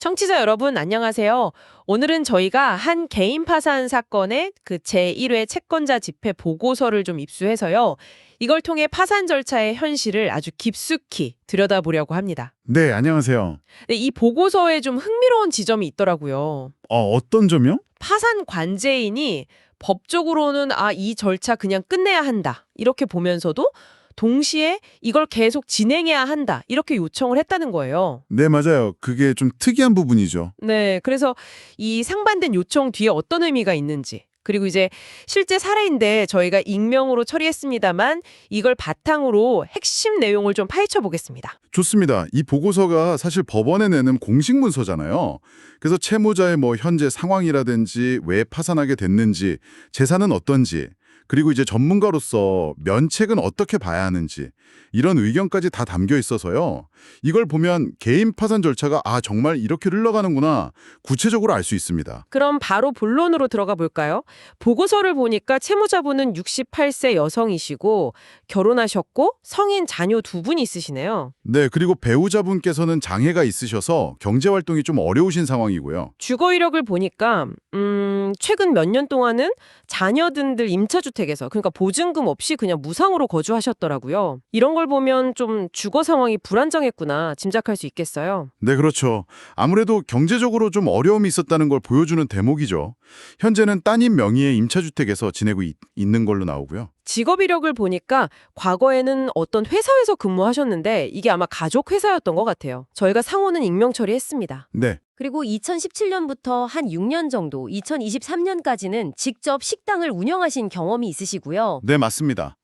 청취자 여러분, 안녕하세요. 오늘은 저희가 한 개인 파산 사건의 그 제1회 채권자 집회 보고서를 좀 입수해서요. 이걸 통해 파산 절차의 현실을 아주 깊숙이 들여다보려고 합니다. 네, 안녕하세요. 근데 이 보고서에 좀 흥미로운 지점이 있더라고요. 어떤 점이요? 파산 관제인이 법적으로는 이 절차 그냥 끝내야 한다. 이렇게 보면서도 동시에 이걸 계속 진행해야 한다. 이렇게 요청을 했다는 거예요. 네, 맞아요. 그게 좀 특이한 부분이죠. 네, 그래서 이 상반된 요청 뒤에 어떤 의미가 있는지, 그리고 이제 실제 사례인데 저희가 익명으로 처리했습니다만 이걸 바탕으로 핵심 내용을 좀 파헤쳐 보겠습니다. 좋습니다. 이 보고서가 사실 법원에 내는 공식 문서잖아요. 그래서 채무자의 현재 상황이라든지 왜 파산하게 됐는지, 재산은 어떤지, 그리고 이제 전문가로서 면책은 어떻게 봐야 하는지 이런 의견까지 다 담겨 있어서요. 이걸 보면 개인 파산 절차가 정말 이렇게 흘러가는구나 구체적으로 알 수 있습니다. 그럼 바로 본론으로 들어가 볼까요? 보고서를 보니까 채무자분은 68세 여성이시고 결혼하셨고 성인 자녀 두 분이 있으시네요. 네, 그리고 배우자분께서는 장애가 있으셔서 경제활동이 좀 어려우신 상황이고요. 주거 이력을 보니까 최근 몇 년 동안은 자녀분들 임차주택에서, 그러니까 보증금 없이 그냥 무상으로 거주하셨더라고요. 이런 걸 보면 좀 주거 상황이 불안정했구나 짐작할 수 있겠어요. 네, 그렇죠. 아무래도 경제적으로 좀 어려움이 있었다는 걸 보여주는 대목이죠. 현재는 따님 명의의 임차주택에서 지내고 있는 걸로 나오고요. 직업 이력을 보니까 과거에는 어떤 회사에서 근무하셨는데 이게 아마 가족 회사였던 것 같아요. 저희가 상호는 익명 처리했습니다. 네, 그리고 2017년부터 한 6년 정도, 2023년까지는 직접 식당을 운영하신 경험이 있으시고요. 네, 맞습니다.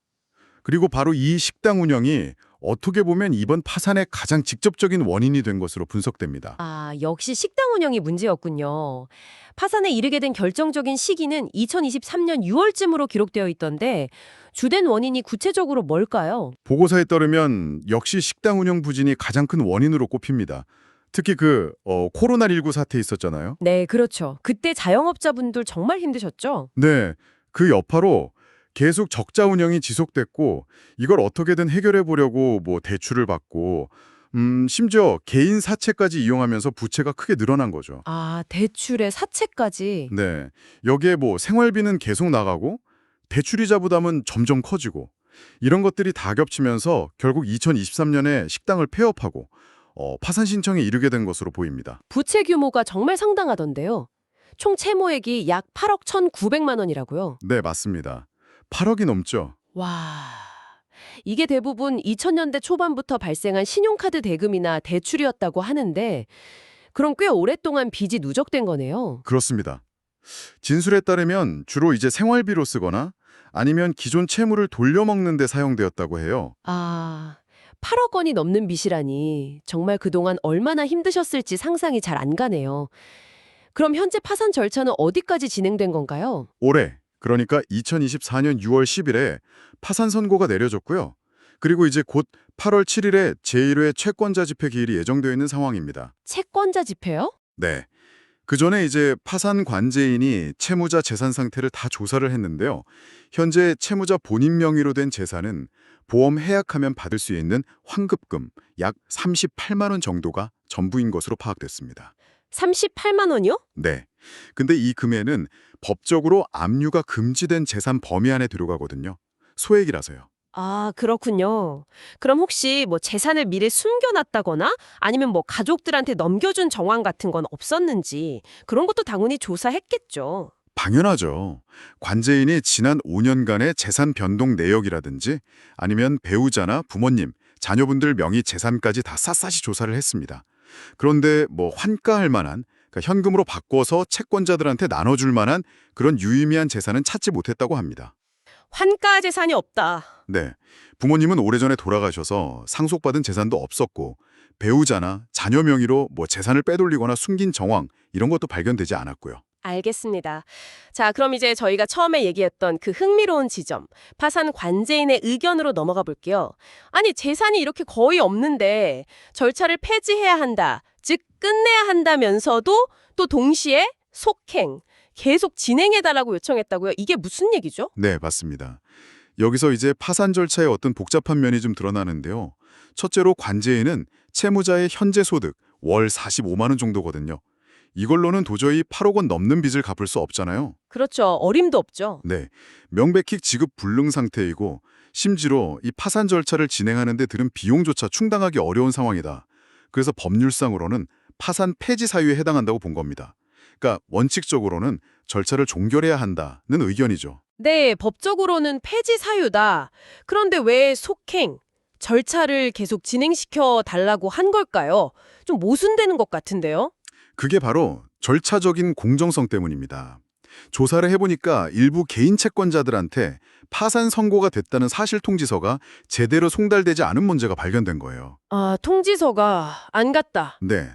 그리고 바로 이 식당 운영이 어떻게 보면 이번 파산의 가장 직접적인 원인이 된 것으로 분석됩니다. 역시 식당 운영이 문제였군요. 파산에 이르게 된 결정적인 시기는 2023년 6월쯤으로 기록되어 있던데 주된 원인이 구체적으로 뭘까요? 보고서에 따르면 역시 식당 운영 부진이 가장 큰 원인으로 꼽힙니다. 특히 코로나19 사태 있었잖아요. 네, 그렇죠. 그때 자영업자분들 정말 힘드셨죠? 네, 그 여파로 계속 적자 운영이 지속됐고 이걸 어떻게든 해결해 보려고 대출을 받고 심지어 개인 사채까지 이용하면서 부채가 크게 늘어난 거죠. 대출에 사채까지. 네, 여기에 생활비는 계속 나가고 대출이자 부담은 점점 커지고 이런 것들이 다 겹치면서 결국 2023년에 식당을 폐업하고 파산 신청에 이르게 된 것으로 보입니다. 부채 규모가 정말 상당하던데요. 총 채무액이 약 8억 1,900만 원이라고요. 네, 맞습니다. 8억이 넘죠. 와, 이게 대부분 2000년대 초반부터 발생한 신용카드 대금이나 대출이었다고 하는데 그럼 꽤 오랫동안 빚이 누적된 거네요. 그렇습니다. 진술에 따르면 주로 이제 생활비로 쓰거나 아니면 기존 채무를 돌려먹는 데 사용되었다고 해요. 8억 원이 넘는 빚이라니 정말 그동안 얼마나 힘드셨을지 상상이 잘 안 가네요. 그럼 현재 파산 절차는 어디까지 진행된 건가요? 올해, 그러니까 2024년 6월 10일에 파산 선고가 내려졌고요. 그리고 이제 곧 8월 7일에 제1회 채권자 집회 기일이 예정되어 있는 상황입니다. 채권자 집회요? 네. 그 전에 이제 파산 관제인이 채무자 재산 상태를 다 조사를 했는데요. 현재 채무자 본인 명의로 된 재산은 보험 해약하면 받을 수 있는 환급금 약 38만 원 정도가 전부인 것으로 파악됐습니다. 38만 원이요? 네. 근데 이 금액은 법적으로 압류가 금지된 재산 범위 안에 들어가거든요. 소액이라서요. 그렇군요. 그럼 혹시 재산을 미리 숨겨놨다거나 아니면 가족들한테 넘겨준 정황 같은 건 없었는지 그런 것도 당연히 조사했겠죠. 당연하죠. 관제인이 지난 5년간의 재산 변동 내역이라든지 아니면 배우자나 부모님, 자녀분들 명의 재산까지 다 샅샅이 조사를 했습니다. 그런데 환가할 만한, 그러니까 현금으로 바꿔서 채권자들한테 나눠줄 만한 그런 유의미한 재산은 찾지 못했다고 합니다. 환가 재산이 없다. 네, 부모님은 오래전에 돌아가셔서 상속받은 재산도 없었고 배우자나 자녀 명의로 재산을 빼돌리거나 숨긴 정황 이런 것도 발견되지 않았고요. 알겠습니다. 자, 그럼 이제 저희가 처음에 얘기했던 그 흥미로운 지점, 파산 관제인의 의견으로 넘어가 볼게요. 아니, 재산이 이렇게 거의 없는데 절차를 폐지해야 한다, 즉 끝내야 한다면서도 또 동시에 속행, 계속 진행해달라고 요청했다고요? 이게 무슨 얘기죠? 네, 맞습니다. 여기서 이제 파산 절차의 어떤 복잡한 면이 좀 드러나는데요. 첫째로 관제인은 채무자의 현재 소득, 월 45만 원 정도거든요. 이걸로는 도저히 8억 원 넘는 빚을 갚을 수 없잖아요. 그렇죠. 어림도 없죠. 네, 명백히 지급 불능 상태이고 심지어 이 파산 절차를 진행하는 데 들은 비용조차 충당하기 어려운 상황이다. 그래서 법률상으로는 파산 폐지 사유에 해당한다고 본 겁니다. 그러니까 원칙적으로는 절차를 종결해야 한다는 의견이죠. 네, 법적으로는 폐지 사유다. 그런데 왜 속행, 절차를 계속 진행시켜 달라고 한 걸까요? 좀 모순되는 것 같은데요? 그게 바로 절차적인 공정성 때문입니다. 조사를 해보니까 일부 개인 채권자들한테 파산 선고가 됐다는 사실 통지서가 제대로 송달되지 않은 문제가 발견된 거예요. 아, 통지서가 안 갔다. 네.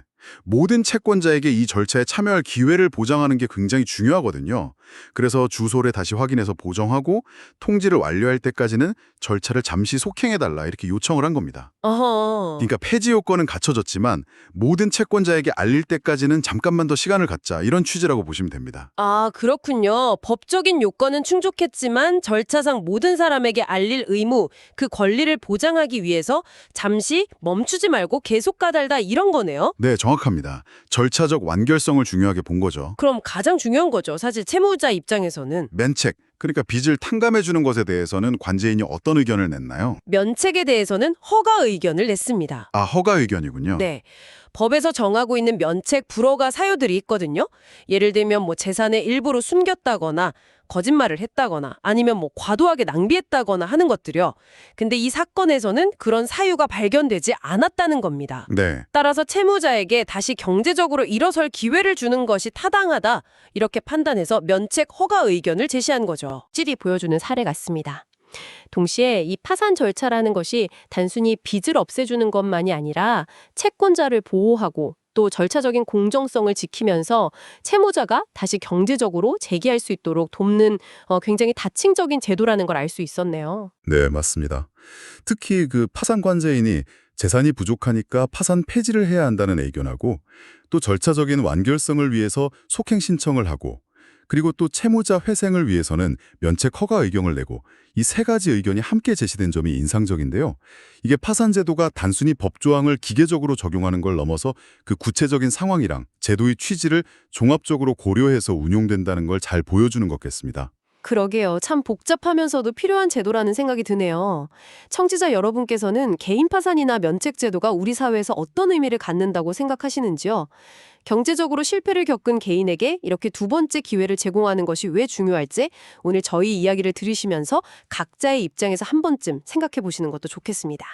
모든 채권자에게 이 절차에 참여할 기회를 보장하는 게 굉장히 중요하거든요. 그래서 주소를 다시 확인해서 보정하고 통지를 완료할 때까지는 절차를 잠시 속행해달라 이렇게 요청을 한 겁니다. 어허. 그러니까 폐지 요건은 갖춰졌지만 모든 채권자에게 알릴 때까지는 잠깐만 더 시간을 갖자 이런 취지라고 보시면 됩니다. 아, 그렇군요. 법적인 요건은 충족했지만 절차상 모든 사람에게 알릴 의무, 그 권리를 보장하기 위해서 잠시 멈추지 말고 계속 까달다 이런 거네요. 네, 정확합니다. 절차적 완결성을 중요하게 본 거죠. 그럼 가장 중요한 거죠. 사실 채무자 입장에서는. 면책, 그러니까 빚을 탕감해주는 것에 대해서는 관제인이 어떤 의견을 냈나요? 면책에 대해서는 허가 의견을 냈습니다. 아, 허가 의견이군요. 네. 법에서 정하고 있는 면책 불허가 사유들이 있거든요. 예를 들면 뭐 재산의 일부를 숨겼다거나 거짓말을 했다거나 아니면 뭐 과도하게 낭비했다거나 하는 것들이요. 근데 이 사건에서는 그런 사유가 발견되지 않았다는 겁니다. 네. 따라서 채무자에게 다시 경제적으로 일어설 기회를 주는 것이 타당하다. 이렇게 판단해서 면책 허가 의견을 제시한 거죠. 찔이 보여주는 사례 같습니다. 동시에 이 파산 절차라는 것이 단순히 빚을 없애주는 것만이 아니라 채권자를 보호하고 또 절차적인 공정성을 지키면서 채무자가 다시 경제적으로 재기할 수 있도록 돕는 굉장히 다층적인 제도라는 걸 알 수 있었네요. 네, 맞습니다. 특히 그 파산 관제인이 재산이 부족하니까 파산 폐지를 해야 한다는 의견하고 또 절차적인 완결성을 위해서 속행 신청을 하고 그리고 또 채무자 회생을 위해서는 면책 허가 의견을 내고 이 세 가지 의견이 함께 제시된 점이 인상적인데요. 이게 파산 제도가 단순히 법조항을 기계적으로 적용하는 걸 넘어서 그 구체적인 상황이랑 제도의 취지를 종합적으로 고려해서 운용된다는 걸 잘 보여주는 것 같습니다. 그러게요. 참 복잡하면서도 필요한 제도라는 생각이 드네요. 청취자 여러분께서는 개인 파산이나 면책 제도가 우리 사회에서 어떤 의미를 갖는다고 생각하시는지요? 경제적으로 실패를 겪은 개인에게 이렇게 두 번째 기회를 제공하는 것이 왜 중요할지 오늘 저희 이야기를 들으시면서 각자의 입장에서 한 번쯤 생각해 보시는 것도 좋겠습니다.